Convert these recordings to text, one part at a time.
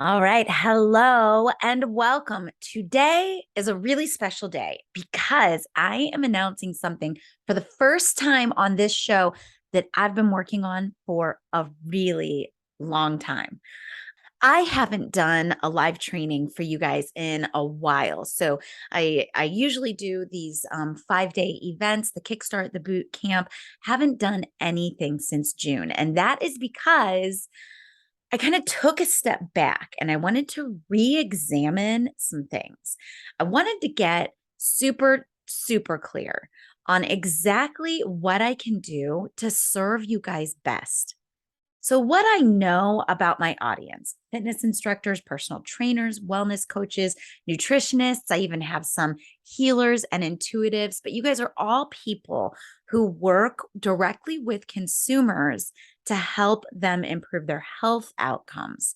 All right. Hello and welcome. Today is a really special day because I am announcing something for the first time on this show that I've been working on for a really long time. I haven't done a live training for you guys in a while. So I usually do these 5-day events, the Kickstart, the boot camp. Haven't done anything since June. And that is because I kind of took a step back and I wanted to re examine some things. I wanted to get super clear on exactly what I can do to serve you guys best. So, what I know about my audience, fitness instructors, personal trainers, wellness coaches, nutritionists, I even have some healers and intuitives, but you guys are all people who work directly with consumers to help them improve their health outcomes.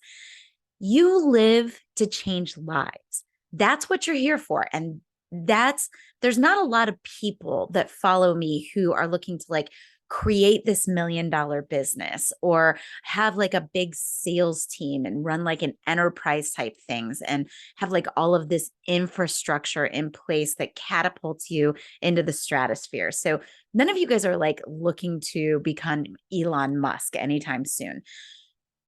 You live to change lives. That's what you're here for. And there's not a lot of people that follow me who are looking to create this $1 million business or have like a big sales team and run like an enterprise type things and have like all of this infrastructure in place that catapults you into the stratosphere. So none of you guys are like looking to become Elon Musk anytime soon.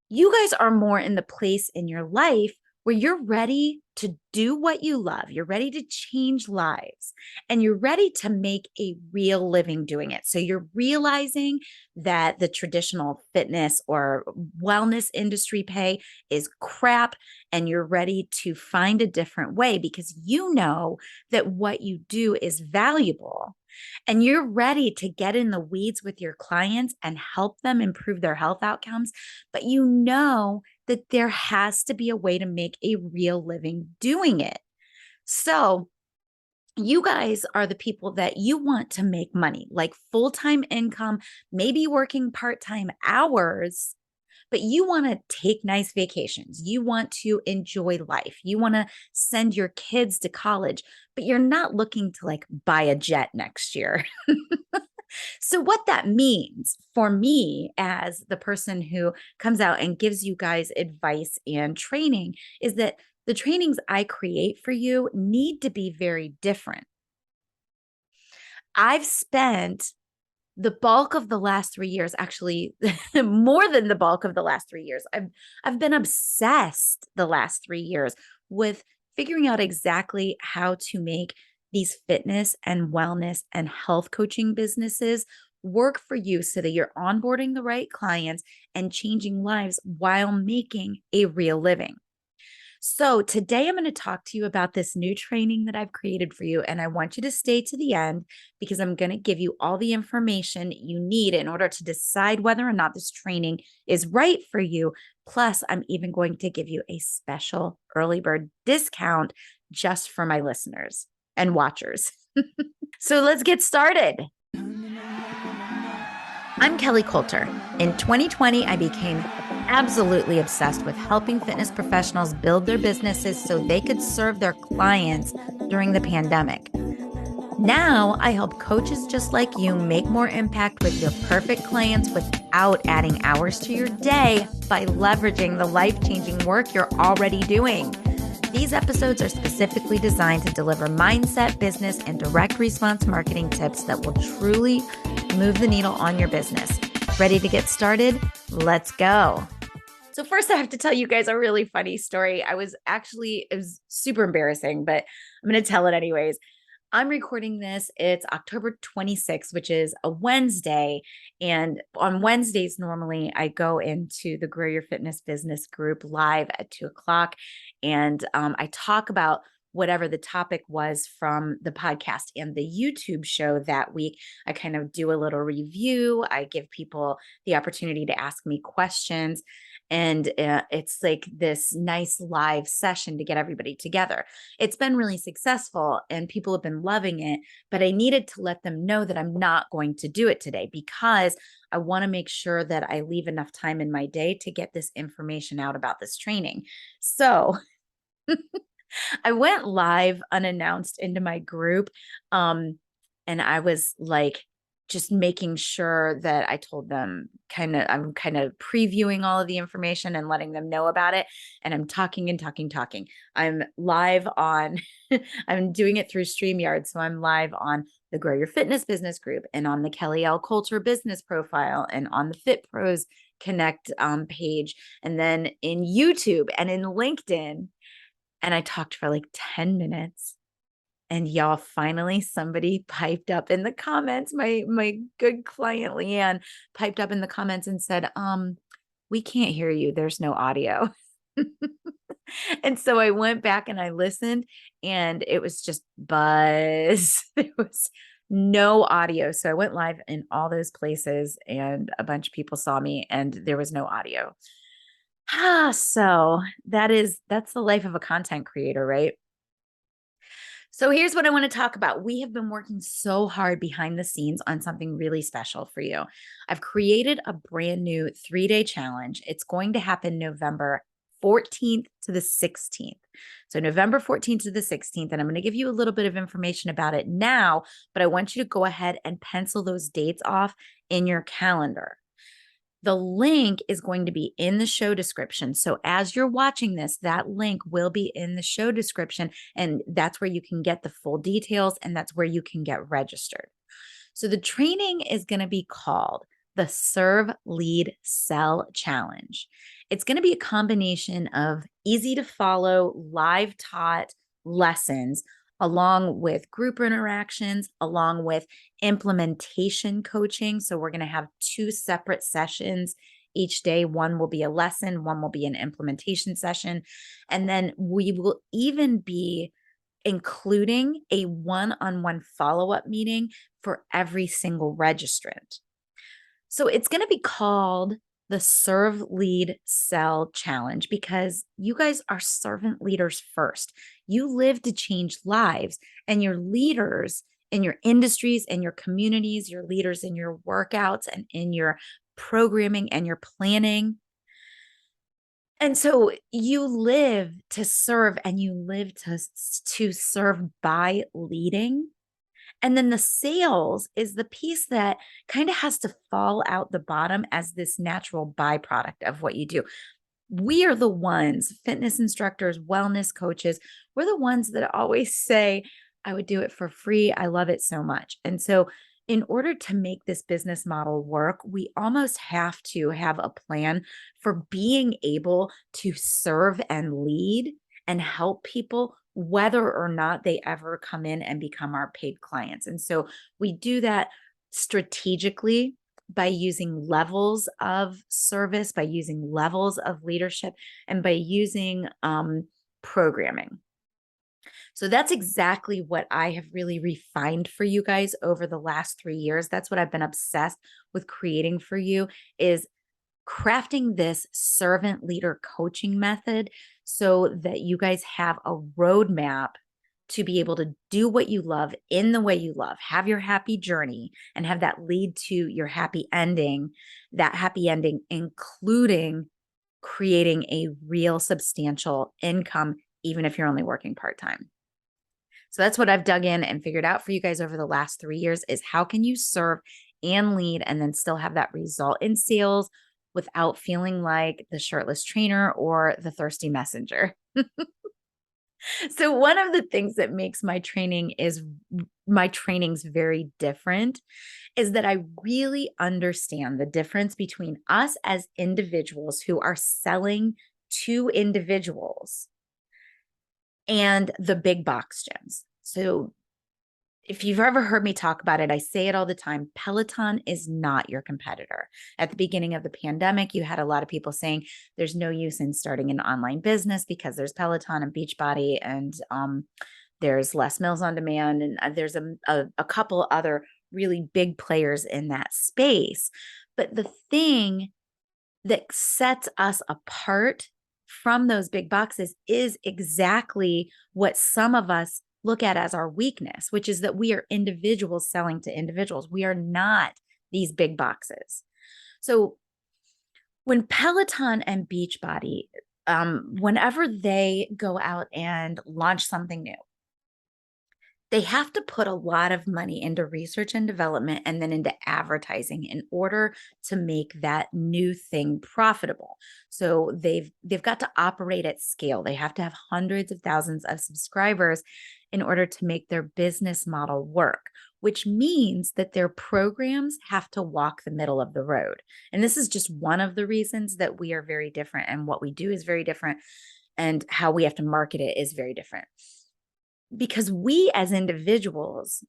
You guys are more in the place in your life where you're ready to do what you love. You're ready to change lives and you're ready to make a real living doing it. So you're realizing that the traditional fitness or wellness industry pay is crap and you're ready to find a different way because you know that what you do is valuable and you're ready to get in the weeds with your clients and help them improve their health outcomes, but you know that there has to be a way to make a real living doing it. So, you guys are the people that you want to make money, like full time income, maybe working part time hours, but you want to take nice vacations. You want to enjoy life. You want to send your kids to college, but you're not looking to like buy a jet next year. So, what that means for me as the person who comes out and gives you guys advice and training is that the trainings I create for you need to be very different. I've spent the bulk of the last 3 years, actually more than the bulk of the last 3 years. I've been obsessed the last 3 years with figuring out exactly how to make these fitness and wellness and health coaching businesses work for you so that you're onboarding the right clients and changing lives while making a real living. So, today I'm going to talk to you about this new training that I've created for you. And I want you to stay to the end because I'm going to give you all the information you need in order to decide whether or not this training is right for you. Plus, I'm even going to give you a special early bird discount just for my listeners and watchers. So, let's get started. I'm Kelly Coulter. In 2020, I became absolutely obsessed with helping fitness professionals build their businesses so they could serve their clients during the pandemic. Now, I help coaches just like you make more impact with your perfect clients without adding hours to your day by leveraging the life-changing work you're already doing. These episodes are specifically designed to deliver mindset, business, and direct response marketing tips that will truly move the needle on your business. Ready to get started? Let's go. So first I have to tell you guys a really funny story. It was super embarrassing, but I'm going to tell it anyways. I'm recording this. It's October 26th, which is a Wednesday. And on Wednesdays, normally I go into the Grow Your Fitness Business group live at 2 o'clock. And I talk about whatever the topic was from the podcast and the YouTube show that week. I kind of do a little review. I give people the opportunity to ask me questions. And it's like this nice live session to get everybody together. It's been really successful and people have been loving it, but I needed to let them know that I'm not going to do it today because I want to make sure that I leave enough time in my day to get this information out about this training. So I went live unannounced into my group. And I was like just making sure that I told them I'm kind of previewing all of the information and letting them know about it. And I'm talking and talking, talking. I'm live on, I'm doing it through StreamYard. So I'm live on the Grow Your Fitness Business Group and on the Kelly L. Coulter Business Profile and on the Fit Pros Connect page, and then in YouTube and in LinkedIn. And I talked for like 10 minutes. And y'all, finally somebody piped up in the comments. My good client Leanne piped up in the comments and said, we can't hear you. There's no audio. And so I went back and I listened, and it was just buzz. There was no audio. So I went live in all those places, and a bunch of people saw me, and there was no audio. So that's the life of a content creator, right? So here's what I want to talk about. We have been working so hard behind the scenes on something really special for you. I've created a brand new 3-day challenge. It's going to happen November 14th to the 16th. So November 14th to the 16th, and I'm going to give you a little bit of information about it now, but I want you to go ahead and pencil those dates off in your calendar. The link is going to be in the show description. So as you're watching this, that link will be in the show description, and that's where you can get the full details, and that's where you can get registered. So the training is going to be called the Serve, Lead, Sell Challenge. It's going to be a combination of easy to follow, live taught lessons, along with group interactions, along with implementation coaching. So we're going to have 2 separate sessions each day. One will be a lesson, one will be an implementation session. And then we will even be including a one-on-one follow-up meeting for every single registrant. So it's going to be called the Serve, Lead, Sell Challenge because you guys are servant leaders first. You live to change lives, and your leaders in your industries and your communities, your leaders in your workouts and in your programming and your planning. And so you live to serve, and you live to serve by leading. And then the sales is the piece that kind of has to fall out the bottom as this natural byproduct of what you do. We are the ones, fitness instructors, wellness coaches, we're the ones that always say, I would do it for free. I love it so much. And so, in order to make this business model work, we almost have to have a plan for being able to serve and lead and help people, whether or not they ever come in and become our paid clients. And so, we do that strategically by using levels of service, by using levels of leadership, and by using programming. So that's exactly what I have really refined for you guys over the last 3 years. That's what I've been obsessed with creating for you, is crafting this servant leader coaching method so that you guys have a roadmap to be able to do what you love in the way you love, have your happy journey, and have that lead to your happy ending, that happy ending including creating a real substantial income, even if you're only working part-time. So that's what I've dug in and figured out for you guys over the last 3 years, is how can you serve and lead and then still have that result in sales without feeling like the shirtless trainer or the thirsty messenger. So one of the things that makes my trainings very different is that I really understand the difference between us as individuals who are selling to individuals and the big box gyms. So if you've ever heard me talk about it, I say it all the time. Peloton is not your competitor. At the beginning of the pandemic, you had a lot of people saying there's no use in starting an online business because there's Peloton and Beachbody, and there's Les Mills on Demand, and there's a couple other really big players in that space. But the thing that sets us apart from those big boxes is exactly what some of us look at as our weakness, which is that we are individuals selling to individuals. We are not these big boxes. So when Peloton and Beachbody, whenever they go out and launch something new, They have to put a lot of money into research and development and then into advertising in order to make that new thing profitable. So they've got to operate at scale. They have to have hundreds of thousands of subscribers in order to make their business model work, which means that their programs have to walk the middle of the road. And this is just one of the reasons that we are very different and what we do is very different and how we have to market it is very different, because we as individuals,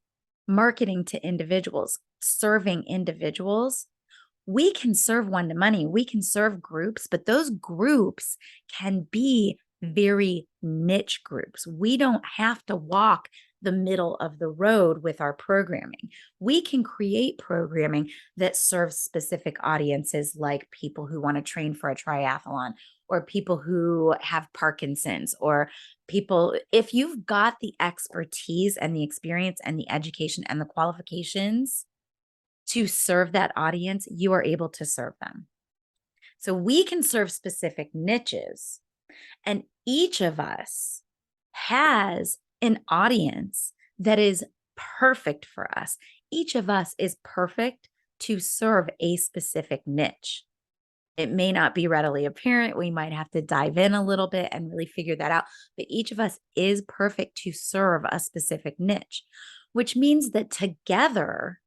marketing to individuals, serving individuals, we can serve one to many, we can serve groups, but those groups can be very niche groups. We don't have to walk the middle of the road with our programming. We can create programming that serves specific audiences, like people who want to train for a triathlon, or people who have Parkinson's, or people, if you've got the expertise and the experience and the education and the qualifications to serve that audience, you are able to serve them. So we can serve specific niches, and each of us has an audience that is perfect for us. Each of us is perfect to serve a specific niche. It may not be readily apparent. We might have to dive in a little bit and really figure that out. But each of us is perfect to serve a specific niche, which means that together,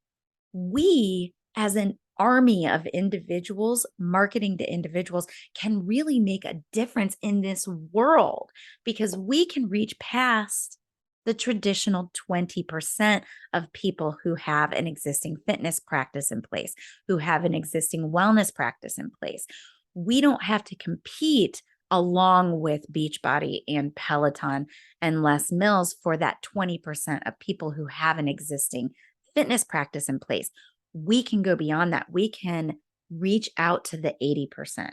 we as an army of individuals marketing to individuals can really make a difference in this world, because we can reach past the traditional 20% of people who have an existing fitness practice in place, who have an existing wellness practice in place. We don't have to compete along with Beachbody and Peloton and Les Mills for that 20% of people who have an existing fitness practice in place. We can go beyond that. We can reach out to the 80%.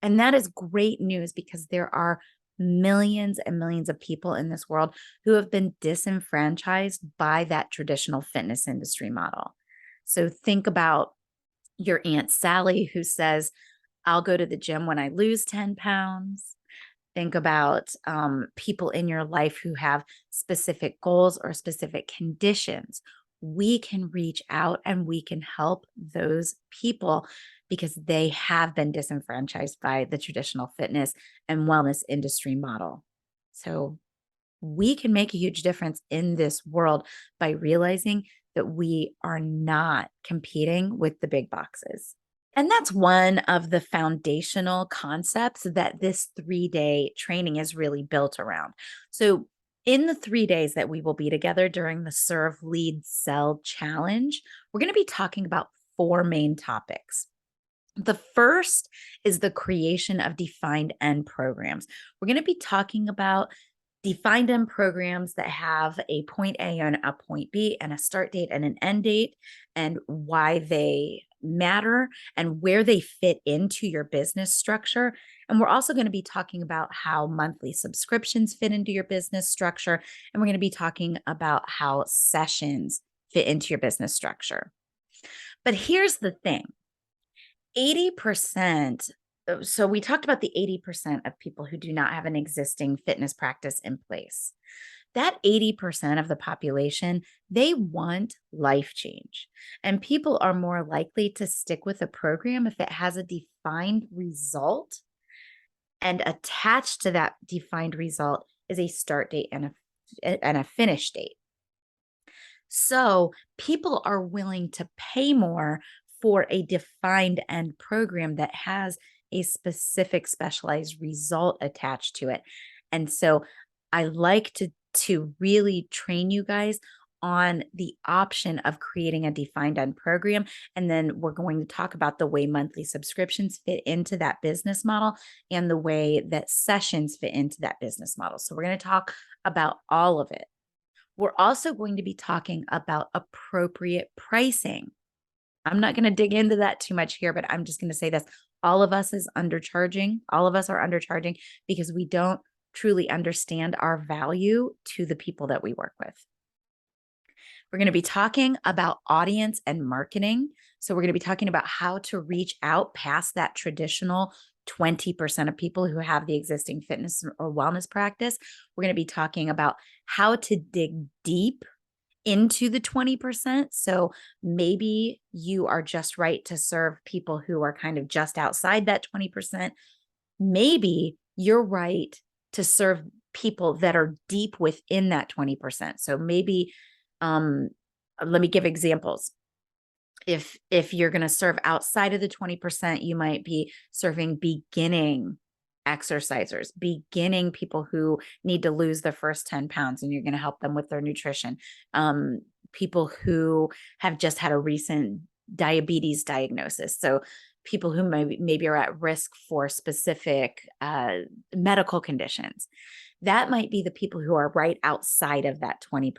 And that is great news, because there are millions and millions of people in this world who have been disenfranchised by that traditional fitness industry model. So think about your Aunt Sally, who says, I'll go to the gym when I lose 10 pounds. Think about people in your life who have specific goals or specific conditions. We can reach out and we can help those people because they have been disenfranchised by the traditional fitness and wellness industry model. So we can make a huge difference in this world by realizing that we are not competing with the big boxes. And that's one of the foundational concepts that this 3-day training is really built around. So in the 3 days that we will be together during the Serve, Lead, Sell Challenge, we're going to be talking about 4 main topics. The first is the creation of defined end programs. We're going to be talking about defined end programs that have a point A and a point B and a start date and an end date, and why they matter and where they fit into your business structure. And we're also going to be talking about how monthly subscriptions fit into your business structure. And we're going to be talking about how sessions fit into your business structure. But here's the thing. 80%. So we talked about the 80% of people who do not have an existing fitness practice in place. That 80% of the population, they want life change. And people are more likely to stick with a program if it has a defined result, and attached to that defined result is a start date and a finish date. So people are willing to pay more for a defined end program that has a specific specialized result attached to it. And so I like to really train you guys on the option of creating a defined end program. And then we're going to talk about the way monthly subscriptions fit into that business model and the way that sessions fit into that business model. So we're going to talk about all of it. We're also going to be talking about appropriate pricing. I'm not going to dig into that too much here, but I'm just going to say this. All of us is undercharging. All of us are undercharging because we don't truly understand our value to the people that we work with. We're going to be talking about audience and marketing. So we're going to be talking about how to reach out past that traditional 20% of people who have the existing fitness or wellness practice. We're going to be talking about how to dig deep into the 20%. So maybe you are just right to serve people who are kind of just outside that 20%. Maybe you're right to serve people that are deep within that 20%. So maybe, let me give examples. If you're going to serve outside of the 20%, you might be serving beginning exercisers, beginning people who need to lose their first 10 pounds, and you're going to help them with their nutrition. People who have just had a recent diabetes diagnosis. So people who maybe are at risk for specific medical conditions. That might be the people who are right outside of that 20%.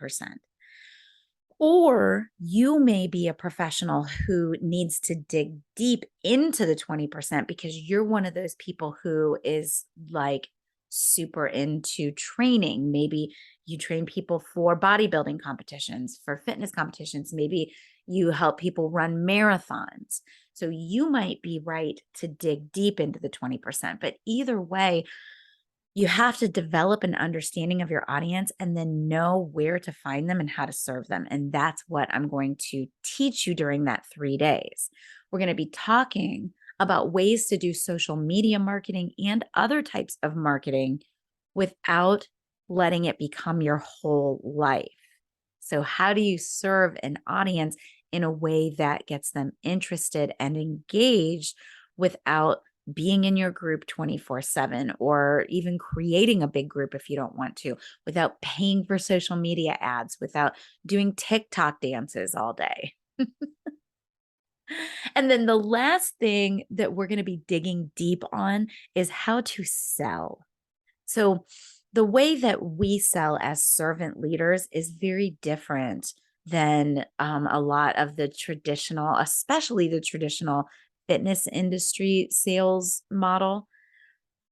Or you may be a professional who needs to dig deep into the 20% because you're one of those people who is like super into training. Maybe you train people for bodybuilding competitions, for fitness competitions. Maybe you help people run marathons. So you might be right to dig deep into the 20%. But either way, you have to develop an understanding of your audience and then know where to find them and how to serve them. And that's what I'm going to teach you during that 3 days. We're going to be talking about ways to do social media marketing and other types of marketing without letting it become your whole life. So how do you serve an audience in a way that gets them interested and engaged without being in your group 24/7, or even creating a big group if you don't want to, without paying for social media ads, without doing TikTok dances all day? And then the last thing that we're going to be digging deep on is how to sell. So the way that we sell as servant leaders is very different than a lot of the traditional, especially the traditional fitness industry sales model.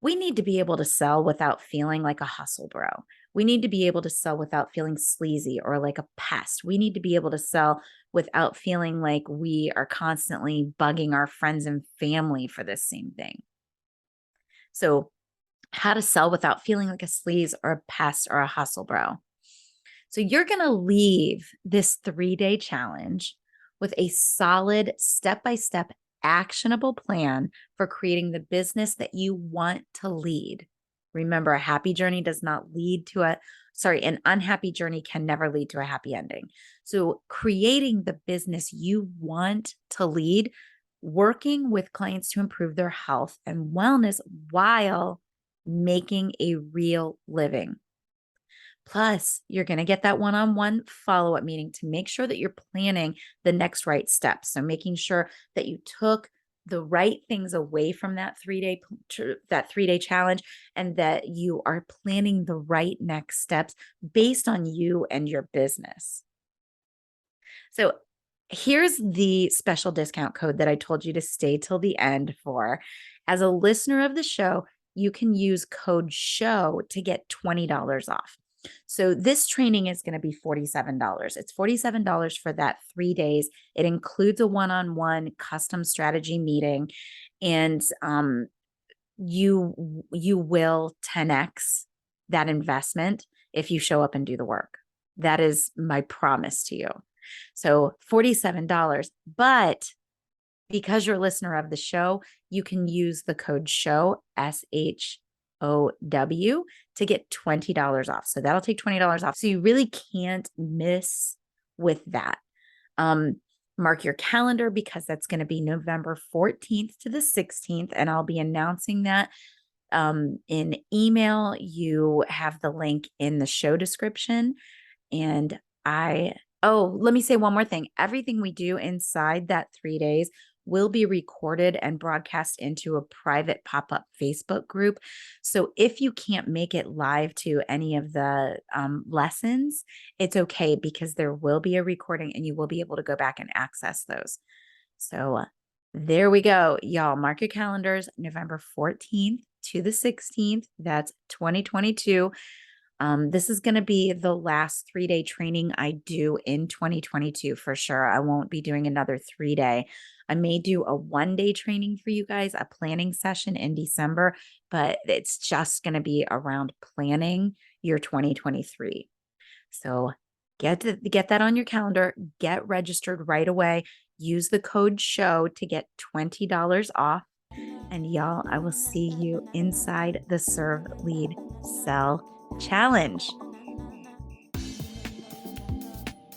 We need to be able to sell without feeling like a hustle bro. We need to be able to sell without feeling sleazy or like a pest. We need to be able to sell without feeling like we are constantly bugging our friends and family for this same thing. So, how to sell without feeling like a sleaze or a pest or a hustle bro. So, you're going to leave this 3-day challenge with a solid step-by-step actionable plan for creating the business that you want to lead. Remember, a happy journey does not lead to an unhappy journey can never lead to a happy ending. So creating the business you want to lead, working with clients to improve their health and wellness while making a real living. Plus, you're going to get that one-on-one follow-up meeting to make sure that you're planning the next right steps. So making sure that you took the right things away from that 3-day challenge, and that you are planning the right next steps based on you and your business. So here's the special discount code that I told you to stay till the end for. As a listener of the show, you can use code SHOW to get $20 off. So this training is going to be $47. It's $47 for that 3 days. It includes a one-on-one custom strategy meeting, and you will 10x that investment if you show up and do the work. That is my promise to you. So $47, but because you're a listener of the show, you can use the code SHOW, SHOW, to get $20 off. So that'll take $20 off. So you really can't miss with that. Mark your calendar, because that's going to be November 14th to the 16th. And I'll be announcing that in email. You have the link in the show description. And let me say one more thing. Everything we do inside that 3 days will be recorded and broadcast into a private pop-up Facebook group. So if you can't make it live to any of the lessons, it's okay, because there will be a recording and you will be able to go back and access those. So there we go, y'all. Mark your calendars, November 14th to the 16th. That's 2022. This is going to be the last 3-day training I do in 2022 for sure. I won't be doing another 3-day. I may do a 1-day training for you guys, a planning session in December, but it's just going to be around planning your 2023. So get that on your calendar, get registered right away. Use the code SHOW to get $20 off. And y'all, I will see you inside the Serve Lead Sell Challenge.